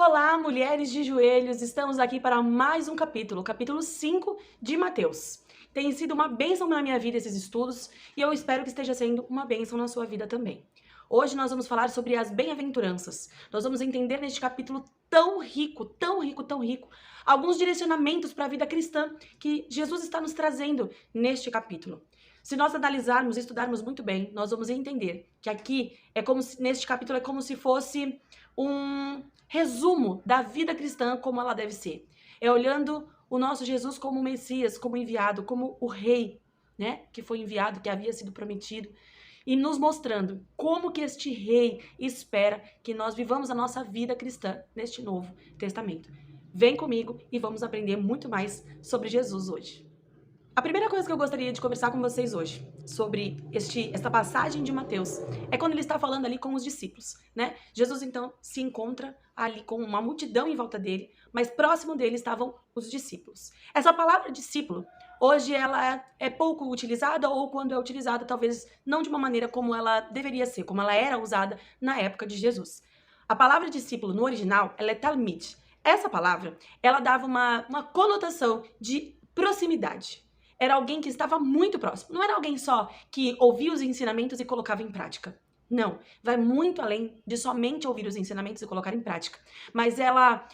Olá, mulheres de joelhos, estamos aqui para mais um capítulo, capítulo 5 de Mateus. Tem sido uma bênção na minha vida esses estudos e eu espero que esteja sendo uma bênção na sua vida também. Hoje nós vamos falar sobre as bem-aventuranças. Nós vamos entender neste capítulo tão rico, tão rico, tão rico, alguns direcionamentos para a vida cristã que Jesus está nos trazendo neste capítulo. Se nós analisarmos e estudarmos muito bem, nós vamos entender que aqui neste capítulo é como se fosse um resumo da vida cristã como ela deve ser. É olhando o nosso Jesus como o Messias, como enviado, como o rei, né, que foi enviado, que havia sido prometido, e nos mostrando como que este rei espera que nós vivamos a nossa vida cristã neste Novo Testamento. Vem comigo e vamos aprender muito mais sobre Jesus hoje. A primeira coisa que eu gostaria de conversar com vocês hoje sobre esta passagem de Mateus é quando ele está falando ali com os discípulos, né? Jesus então se encontra ali com uma multidão em volta dele, mas próximo dele estavam os discípulos. Essa palavra discípulo, hoje ela é pouco utilizada ou quando é utilizada talvez não de uma maneira como ela deveria ser, como ela era usada na época de Jesus. A palavra discípulo no original, ela é talmid. Essa palavra, ela dava uma conotação de proximidade. Era alguém que estava muito próximo. Não era alguém só que ouvia os ensinamentos e colocava em prática. Não, vai muito além de somente ouvir os ensinamentos e colocar em prática. Mas ela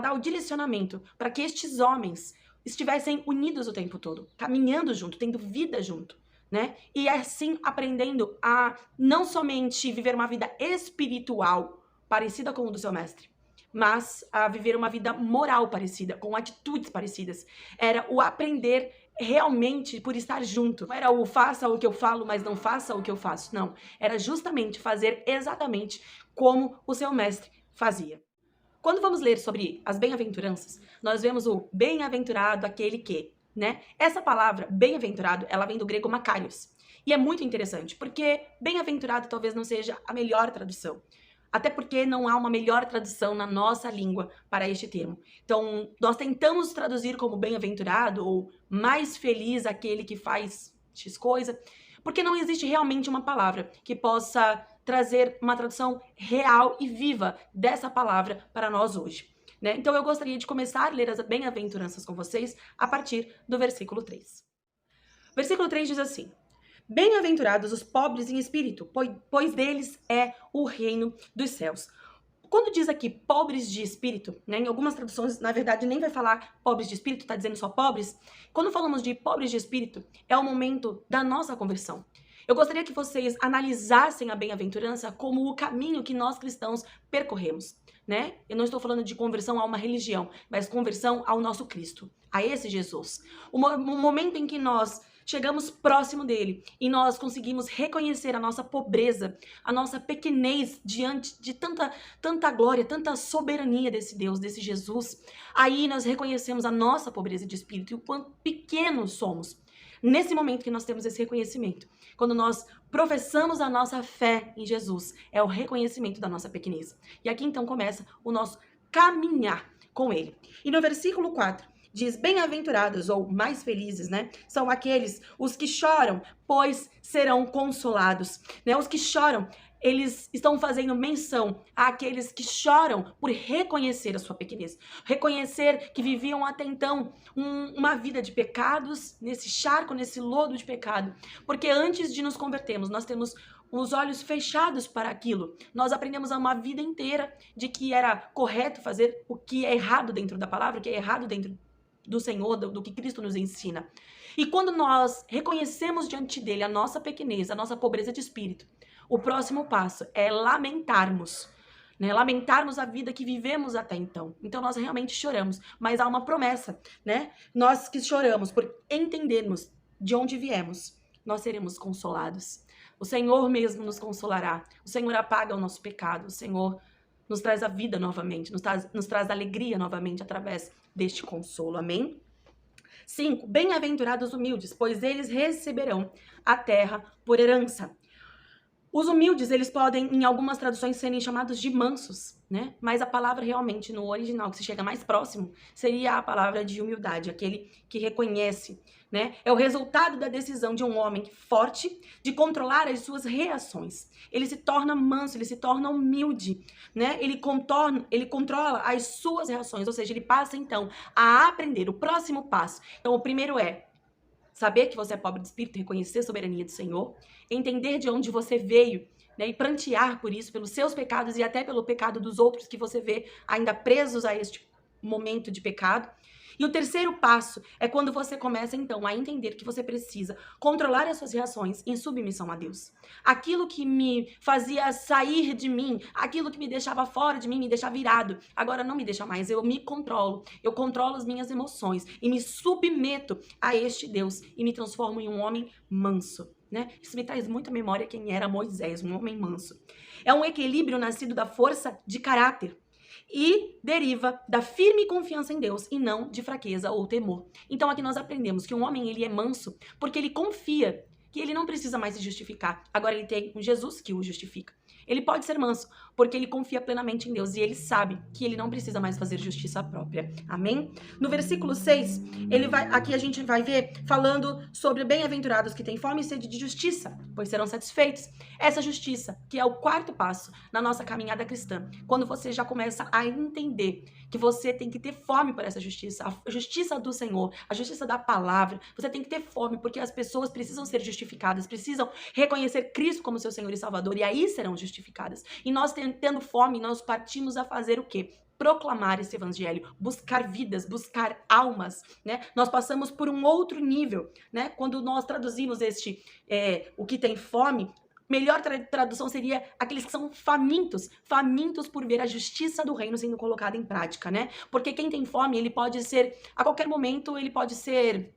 dá o direcionamento para que estes homens estivessem unidos o tempo todo, caminhando junto, tendo vida junto, né? E assim aprendendo a não somente viver uma vida espiritual parecida com o do seu mestre, mas a viver uma vida moral parecida, com atitudes parecidas. Era o aprender realmente por estar junto. Não era o faça o que eu falo, mas não faça o que eu faço. Não. Era justamente fazer exatamente como o seu mestre fazia. Quando vamos ler sobre as bem-aventuranças, nós vemos o bem-aventurado aquele que, né? Essa palavra, bem-aventurado, ela vem do grego makarios. E é muito interessante, porque bem-aventurado talvez não seja a melhor tradução. Até porque não há uma melhor tradução na nossa língua para este termo. Então, nós tentamos traduzir como bem-aventurado ou mais feliz aquele que faz X coisa, porque não existe realmente uma palavra que possa trazer uma tradução real e viva dessa palavra para nós hoje, né? Então, eu gostaria de começar a ler as bem-aventuranças com vocês a partir do versículo 3. Versículo 3 diz assim: Bem-aventurados os pobres em espírito, pois deles é o reino dos céus. Quando diz aqui pobres de espírito, né, em algumas traduções, na verdade, nem vai falar pobres de espírito, está dizendo só pobres. Quando falamos de pobres de espírito, é o momento da nossa conversão. Eu gostaria que vocês analisassem a bem-aventurança como o caminho que nós cristãos percorremos, né? Eu não estou falando de conversão a uma religião, mas conversão ao nosso Cristo, a esse Jesus. O momento em que nós chegamos próximo dele e nós conseguimos reconhecer a nossa pobreza, a nossa pequenez diante de tanta glória, tanta soberania desse Deus, desse Jesus. Aí nós reconhecemos a nossa pobreza de espírito e o quanto pequenos somos. Nesse momento que nós temos esse reconhecimento, quando nós professamos a nossa fé em Jesus, é o reconhecimento da nossa pequenez. E aqui então começa o nosso caminhar com ele. E no versículo 4, diz, bem-aventurados ou mais felizes, né? São aqueles, os que choram, pois serão consolados, né? Os que choram, eles estão fazendo menção àqueles que choram por reconhecer a sua pequenez. Reconhecer que viviam até então uma vida de pecados, nesse charco, nesse lodo de pecado. Porque antes de nos convertermos, nós temos os olhos fechados para aquilo. Nós aprendemos uma vida inteira de que era correto fazer o que é errado dentro da palavra, o que é errado dentro do Senhor, do que Cristo nos ensina. E quando nós reconhecemos diante dele a nossa pequenez, a nossa pobreza de espírito, o próximo passo é lamentarmos, né? Lamentarmos a vida que vivemos até então. Então nós realmente choramos, mas há uma promessa, né? Nós que choramos por entendermos de onde viemos, nós seremos consolados. O Senhor mesmo nos consolará. O Senhor apaga o nosso pecado. O Senhor nos traz a vida novamente, nos traz a alegria novamente através deste consolo. Amém? 5. Bem-aventurados humildes, pois eles receberão a terra por herança. Os humildes, eles podem, em algumas traduções, serem chamados de mansos, né? Mas a palavra realmente, no original, que se chega mais próximo, seria a palavra de humildade, aquele que reconhece, né? É o resultado da decisão de um homem forte de controlar as suas reações. Ele se torna manso, ele se torna humilde, né? Ele controla as suas reações, ou seja, ele passa, então, a aprender. O próximo passo. Então, o primeiro é saber que você é pobre de espírito, reconhecer a soberania do Senhor, entender de onde você veio, né, e prantear por isso, pelos seus pecados e até pelo pecado dos outros que você vê ainda presos a este momento de pecado. E o terceiro passo é quando você começa, então, a entender que você precisa controlar as suas reações em submissão a Deus. Aquilo que me fazia sair de mim, aquilo que me deixava fora de mim, me deixava virado, agora não me deixa mais, eu me controlo, eu controlo as minhas emoções e me submeto a este Deus e me transformo em um homem manso. Né? Isso me traz muita memória quem era Moisés, um homem manso. É um equilíbrio nascido da força de caráter e deriva da firme confiança em Deus e não de fraqueza ou temor. Então aqui nós aprendemos que um homem ele é manso porque ele confia que ele não precisa mais se justificar. Agora ele tem um Jesus que o justifica. Ele pode ser manso porque ele confia plenamente em Deus e ele sabe que ele não precisa mais fazer justiça própria. Amém? No versículo 6, aqui a gente vai ver falando sobre bem-aventurados que têm fome e sede de justiça, pois serão satisfeitos. Essa justiça, que é o quarto passo na nossa caminhada cristã, quando você já começa a entender que você tem que ter fome por essa justiça, a justiça do Senhor, a justiça da palavra, você tem que ter fome porque as pessoas precisam ser justificadas, precisam reconhecer Cristo como seu Senhor e Salvador e aí serão justificadas. E nós tendo fome, nós partimos a fazer o quê? Proclamar esse evangelho, buscar vidas, buscar almas, né? Nós passamos por um outro nível, né? Quando nós traduzimos o que tem fome, melhor tradução seria aqueles que são famintos por ver a justiça do reino sendo colocada em prática, né? Porque quem tem fome, ele pode ser, a qualquer momento, ele pode ser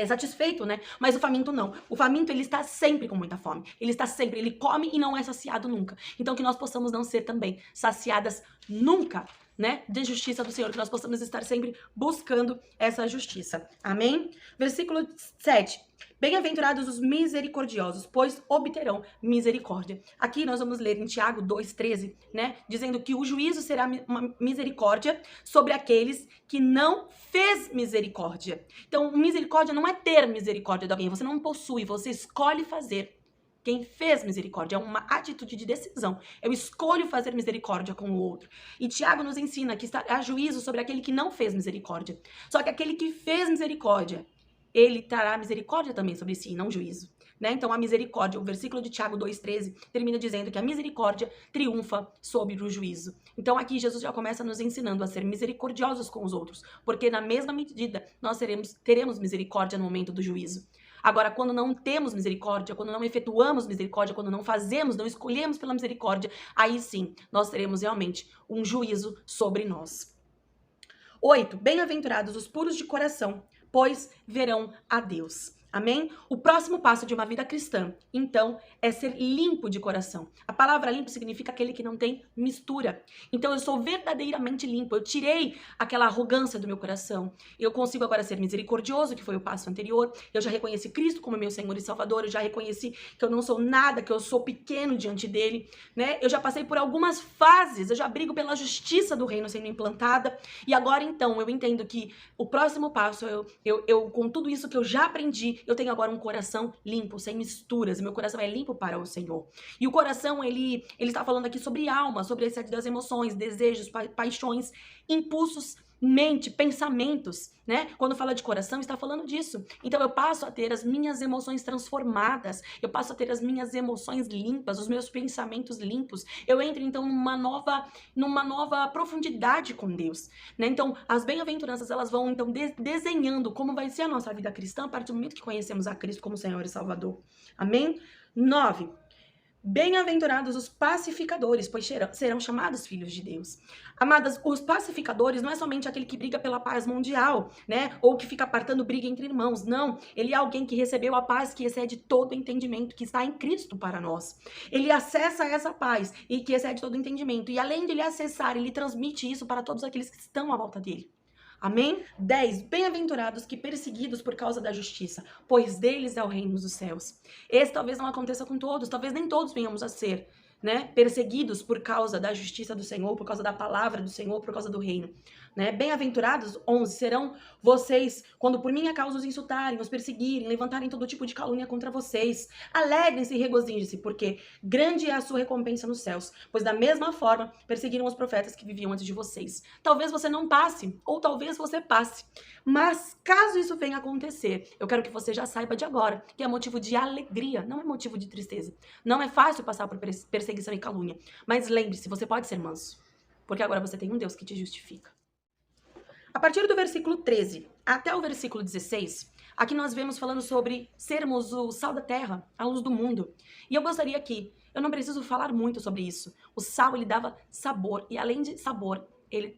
satisfeito, né? Mas o faminto não. O faminto, ele está sempre com muita fome. Ele está sempre, ele come e não é saciado nunca. Então que nós possamos não ser também saciadas nunca, né? De justiça do Senhor, que nós possamos estar sempre buscando essa justiça. Amém? Versículo 7. Bem-aventurados os misericordiosos, pois obterão misericórdia. Aqui nós vamos ler em Tiago 2,13, né? Dizendo que o juízo será uma misericórdia sobre aqueles que não fez misericórdia. Então, misericórdia não é ter misericórdia de alguém, você não possui, você escolhe fazer. Quem fez misericórdia é uma atitude de decisão. Eu escolho fazer misericórdia com o outro. E Tiago nos ensina que há juízo sobre aquele que não fez misericórdia. Só que aquele que fez misericórdia, ele trará misericórdia também sobre si, não juízo. Né? Então, a misericórdia, o versículo de Tiago 2,13, termina dizendo que a misericórdia triunfa sobre o juízo. Então, aqui Jesus já começa nos ensinando a ser misericordiosos com os outros, porque na mesma medida nós teremos misericórdia no momento do juízo. Agora, quando não temos misericórdia, quando não efetuamos misericórdia, quando não fazemos, não escolhemos pela misericórdia, aí sim, nós teremos realmente um juízo sobre nós. 8. Bem-aventurados os puros de coração, pois verão a Deus. Amém? O próximo passo de uma vida cristã, então, é ser limpo de coração. A palavra limpo significa aquele que não tem mistura. Então, eu sou verdadeiramente limpo. Eu tirei aquela arrogância do meu coração. Eu consigo agora ser misericordioso, que foi o passo anterior. Eu já reconheci Cristo como meu Senhor e Salvador. Eu já reconheci que eu não sou nada, que eu sou pequeno diante dele, né? Eu já passei por algumas fases. Eu já brigo pela justiça do reino sendo implantada. E agora, então, eu entendo que o próximo passo, eu com tudo isso que eu já aprendi, eu tenho agora um coração limpo, sem misturas. Meu coração é limpo para o Senhor. E o coração, ele está falando aqui sobre alma, sobre a sede das emoções, desejos, paixões, impulsos, mente, pensamentos, né? Quando fala de coração, está falando disso. Então eu passo a ter as minhas emoções transformadas, eu passo a ter as minhas emoções limpas, os meus pensamentos limpos. Eu entro então numa nova profundidade com Deus, né? Então as bem-aventuranças, elas vão então desenhando como vai ser a nossa vida cristã a partir do momento que conhecemos a Cristo como Senhor e Salvador. Amém? 9. Bem-aventurados os pacificadores, pois serão chamados filhos de Deus. Amadas, os pacificadores não é somente aquele que briga pela paz mundial, né? Ou que fica apartando briga entre irmãos. Não, ele é alguém que recebeu a paz que excede todo entendimento, que está em Cristo para nós. Ele acessa essa paz e que excede todo entendimento. E além de ele acessar, ele transmite isso para todos aqueles que estão à volta dele. Amém? 10. Bem-aventurados que perseguidos por causa da justiça, pois deles é o reino dos céus. Esse talvez não aconteça com todos, talvez nem todos venhamos a ser, né, perseguidos por causa da justiça do Senhor, por causa da palavra do Senhor, por causa do reino, né? Bem-aventurados, 11, serão vocês quando por minha causa os insultarem, os perseguirem, levantarem todo tipo de calúnia contra vocês. Alegrem-se e regozijem-se, porque grande é a sua recompensa nos céus, pois da mesma forma perseguiram os profetas que viviam antes de vocês. Talvez você não passe, ou talvez você passe, mas caso isso venha acontecer, eu quero que você já saiba de agora que é motivo de alegria, não é motivo de tristeza. Não é fácil passar por perseguição e calúnia, mas lembre-se, você pode ser manso, porque agora você tem um Deus que te justifica. A partir do versículo 13 até o versículo 16, aqui nós vemos falando sobre sermos o sal da terra, a luz do mundo. E eu gostaria que, eu não preciso falar muito sobre isso, o sal ele dava sabor, e além de sabor, ele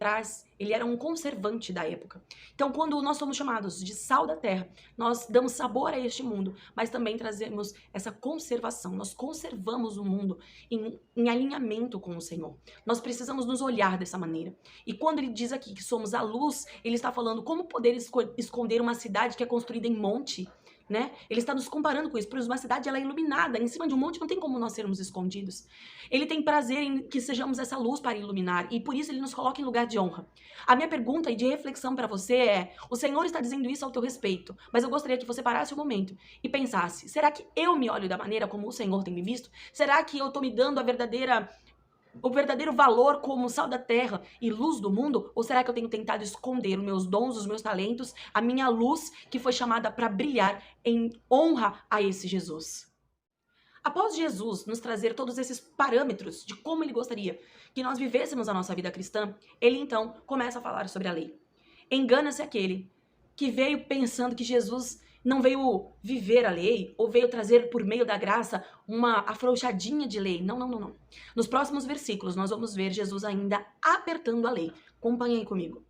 era um conservante da época. Então, quando nós somos chamados de sal da terra, nós damos sabor a este mundo, mas também trazemos essa conservação. Nós conservamos o mundo em alinhamento com o Senhor. Nós precisamos nos olhar dessa maneira. E quando ele diz aqui que somos a luz, ele está falando como poder esconder uma cidade que é construída em monte, né? Ele está nos comparando com isso, pois uma cidade ela é iluminada, em cima de um monte não tem como nós sermos escondidos. Ele tem prazer em que sejamos essa luz para iluminar, e por isso ele nos coloca em lugar de honra. A minha pergunta e de reflexão para você é, o Senhor está dizendo isso ao teu respeito, mas eu gostaria que você parasse um momento e pensasse, será que eu me olho da maneira como o Senhor tem me visto? Será que eu estou me dando o verdadeiro valor como sal da terra e luz do mundo? Ou será que eu tenho tentado esconder os meus dons, os meus talentos, a minha luz que foi chamada para brilhar em honra a esse Jesus? Após Jesus nos trazer todos esses parâmetros de como ele gostaria que nós vivêssemos a nossa vida cristã, ele então começa a falar sobre a lei. Engana-se aquele que veio pensando que Jesus não veio viver a lei ou veio trazer por meio da graça uma afrouxadinha de lei. Não, não, não, não. Nos próximos versículos nós vamos ver Jesus ainda apertando a lei. Acompanhem comigo.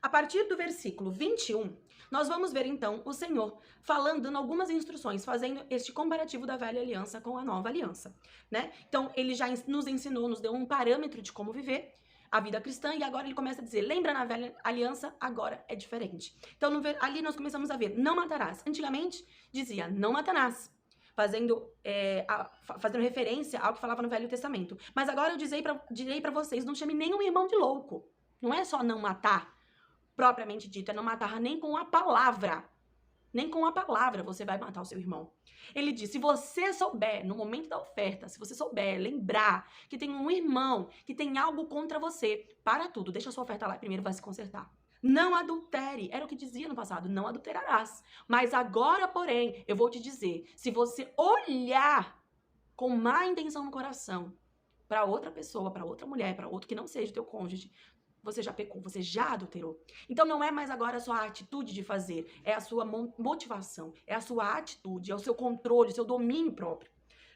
A partir do versículo 21, nós vamos ver então o Senhor falando, dando algumas instruções, fazendo este comparativo da velha aliança com a nova aliança, né? Então ele já nos ensinou, nos deu um parâmetro de como viver a vida cristã, e agora ele começa a dizer, lembra na velha aliança, agora é diferente. Então ali nós começamos a ver, não matarás. Antigamente dizia, não matarás, fazendo referência ao que falava no Velho Testamento. Mas agora eu direi para vocês, não chame nenhum irmão de louco. Não é só não matar, propriamente dito, é não matar nem com a palavra. Nem com a palavra você vai matar o seu irmão. Ele diz, se você souber, no momento da oferta, se você souber lembrar que tem um irmão que tem algo contra você, para tudo, deixa a sua oferta lá e primeiro vai se consertar. Não adultere, era o que dizia no passado, não adulterarás. Mas agora, porém, eu vou te dizer, se você olhar com má intenção no coração para outra pessoa, para outra mulher, para outro que não seja o teu cônjuge, você já pecou, você já adulterou. Então não é mais agora a sua atitude de fazer, é a sua motivação, é a sua atitude, é o seu controle, o seu domínio próprio,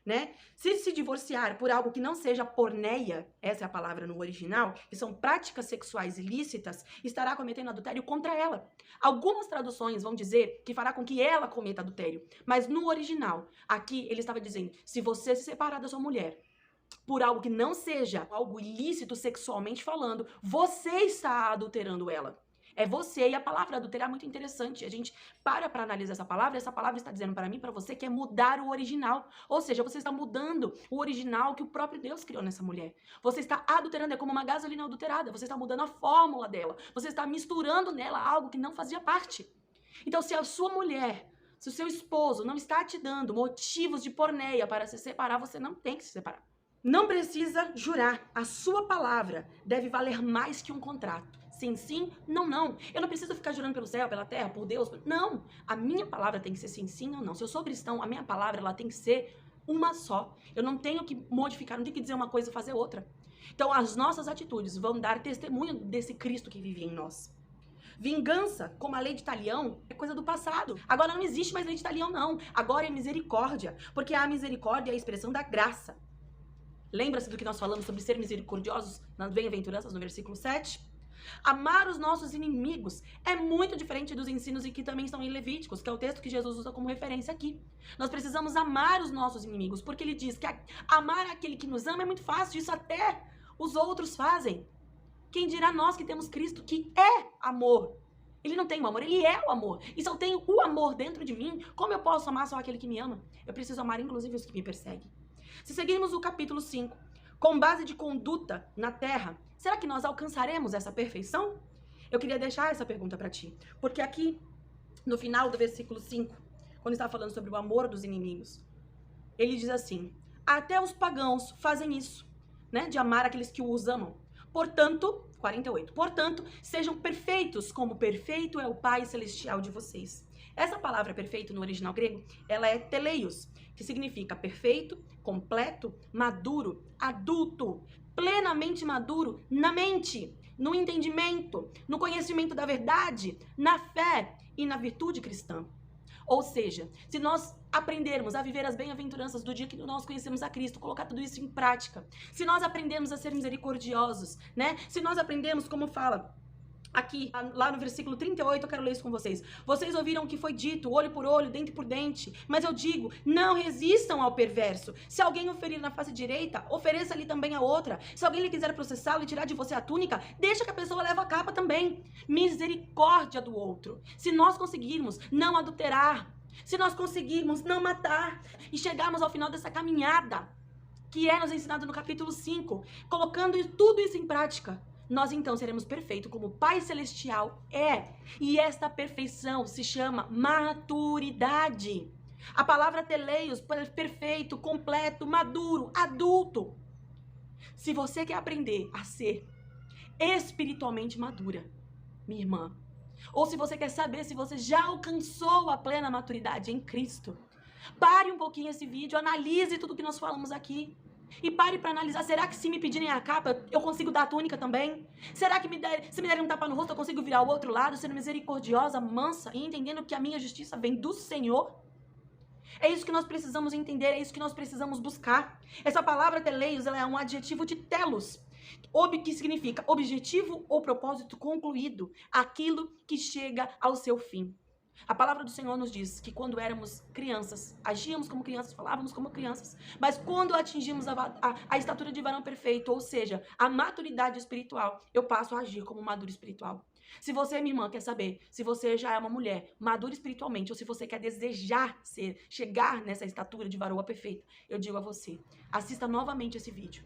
né? Se divorciar por algo que não seja porneia, essa é a palavra no original, que são práticas sexuais ilícitas, estará cometendo adultério contra ela. Algumas traduções vão dizer que fará com que ela cometa adultério, mas no original, aqui ele estava dizendo, se você se separar da sua mulher por algo que não seja algo ilícito sexualmente falando, você está adulterando ela. É você, e a palavra adulterar é muito interessante. A gente para analisar essa palavra está dizendo para mim, para você, que é mudar o original. Ou seja, você está mudando o original que o próprio Deus criou nessa mulher. Você está adulterando, é como uma gasolina adulterada. Você está mudando a fórmula dela. Você está misturando nela algo que não fazia parte. Então, se a sua mulher, se o seu esposo não está te dando motivos de porneia para se separar, você não tem que se separar. Não precisa jurar. A sua palavra deve valer mais que um contrato. Sim, sim, não, não. Eu não preciso ficar jurando pelo céu, pela terra, por Deus. Não. A minha palavra tem que ser sim, sim ou não. Se eu sou cristão, a minha palavra ela tem que ser uma só. Eu não tenho que modificar, não tenho que dizer uma coisa e fazer outra. Então, as nossas atitudes vão dar testemunho desse Cristo que vive em nós. Vingança, como a lei de talião, é coisa do passado. Agora não existe mais lei de talião, não. Agora é misericórdia, porque a misericórdia é a expressão da graça. Lembra-se do que nós falamos sobre ser misericordiosos nas bem-aventuranças no versículo 7? Amar os nossos inimigos é muito diferente dos ensinos que também estão em Levíticos, que é o texto que Jesus usa como referência aqui. Nós precisamos amar os nossos inimigos, porque ele diz que amar aquele que nos ama é muito fácil, isso até os outros fazem. Quem dirá nós que temos Cristo, que é amor? Ele não tem o amor, ele é o amor. E se eu tenho o amor dentro de mim, como eu posso amar só aquele que me ama? Eu preciso amar inclusive os que me perseguem. Se seguirmos o capítulo 5, com base de conduta na terra, será que nós alcançaremos essa perfeição? Eu queria deixar essa pergunta para ti, porque aqui, no final do versículo 5, quando está falando sobre o amor dos inimigos, ele diz assim, até os pagãos fazem isso, né, de amar aqueles que os amam. Portanto, 48, portanto, sejam perfeitos, como perfeito é o Pai Celestial de vocês. Essa palavra perfeito no original grego, ela é teleios, que significa perfeito, completo, maduro, adulto, plenamente maduro na mente, no entendimento, no conhecimento da verdade, na fé e na virtude cristã. Ou seja, se nós aprendermos a viver as bem-aventuranças do dia que nós conhecemos a Cristo, colocar tudo isso em prática, se nós aprendermos a ser misericordiosos, né? Se nós aprendermos, como fala aqui, lá no versículo 38, eu quero ler isso com vocês. Vocês ouviram o que foi dito, olho por olho, dente por dente. Mas eu digo, não resistam ao perverso. Se alguém o ferir na face direita, ofereça-lhe também a outra. Se alguém lhe quiser processá-lo e tirar de você a túnica, deixa que a pessoa leve a capa também. Misericórdia do outro. Se nós conseguirmos não adulterar, se nós conseguirmos não matar e chegarmos ao final dessa caminhada, que é nos ensinado no capítulo 5, colocando tudo isso em prática, nós então seremos perfeitos como o Pai Celestial é. E esta perfeição se chama maturidade. A palavra teleios, perfeito, completo, maduro, adulto. Se você quer aprender a ser espiritualmente madura, minha irmã, ou se você quer saber se você já alcançou a plena maturidade em Cristo, pare um pouquinho esse vídeo, analise tudo que nós falamos aqui. E pare para analisar, será que se me pedirem a capa, eu consigo dar a túnica também? Será que se me derem um tapa no rosto, eu consigo virar o outro lado, sendo misericordiosa, mansa e entendendo que a minha justiça vem do Senhor? É isso que nós precisamos entender, é isso que nós precisamos buscar. Essa palavra teleios, ela é um adjetivo de telos, que significa objetivo ou propósito concluído, aquilo que chega ao seu fim. A palavra do Senhor nos diz que quando éramos crianças, agíamos como crianças, falávamos como crianças, mas quando atingimos a estatura de varão perfeito, ou seja, a maturidade espiritual, eu passo a agir como maduro espiritual. Se você, minha irmã, quer saber se você já é uma mulher madura espiritualmente, ou se você quer desejar chegar nessa estatura de varoa perfeita, eu digo a você, assista novamente esse vídeo.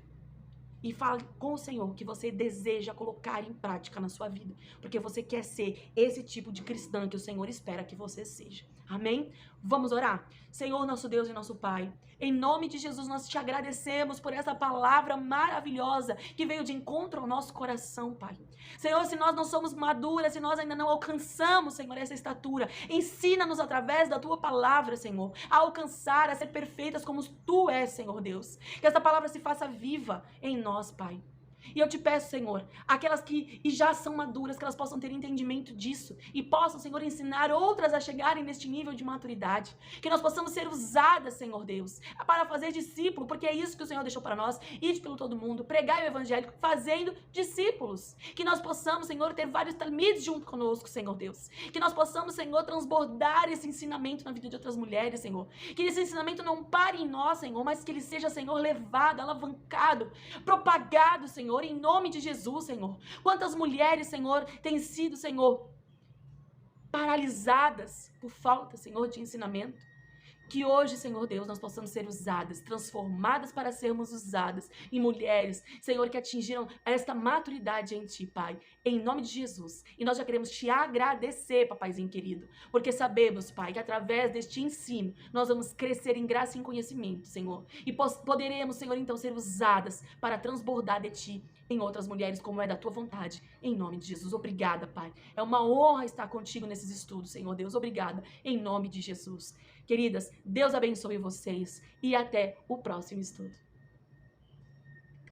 E fale com o Senhor que você deseja colocar em prática na sua vida. Porque você quer ser esse tipo de cristã que o Senhor espera que você seja. Amém? Vamos orar? Senhor, nosso Deus e nosso Pai, em nome de Jesus nós te agradecemos por essa palavra maravilhosa que veio de encontro ao nosso coração, Pai. Senhor, se nós não somos maduras, se nós ainda não alcançamos, Senhor, essa estatura, ensina-nos através da Tua palavra, Senhor, a alcançar, a ser perfeitas como Tu és, Senhor Deus. Que essa palavra se faça viva em nós, Pai. E eu te peço, Senhor, aquelas que já são maduras, que elas possam ter entendimento disso e possam, Senhor, ensinar outras a chegarem neste nível de maturidade. Que nós possamos ser usadas, Senhor Deus, para fazer discípulo, porque é isso que o Senhor deixou para nós. Ide pelo todo mundo, pregai o evangelho, fazendo discípulos. Que nós possamos, Senhor, ter vários talmides junto conosco, Senhor Deus. Que nós possamos, Senhor, transbordar esse ensinamento na vida de outras mulheres, Senhor. Que esse ensinamento não pare em nós, Senhor, mas que ele seja, Senhor, levado, alavancado, propagado, Senhor, em nome de Jesus, Senhor. Quantas mulheres, Senhor, têm sido, Senhor, paralisadas por falta, Senhor, de ensinamento. Que hoje, Senhor Deus, nós possamos ser usadas, transformadas para sermos usadas em mulheres, Senhor, que atingiram esta maturidade em Ti, Pai, em nome de Jesus. E nós já queremos Te agradecer, Papaizinho querido, porque sabemos, Pai, que através deste ensino nós vamos crescer em graça e em conhecimento, Senhor. E poderemos, Senhor, então ser usadas para transbordar de Ti em outras mulheres, como é da Tua vontade, em nome de Jesus. Obrigada, Pai. É uma honra estar contigo nesses estudos, Senhor Deus. Obrigada, em nome de Jesus. Queridas, Deus abençoe vocês e até o próximo estudo.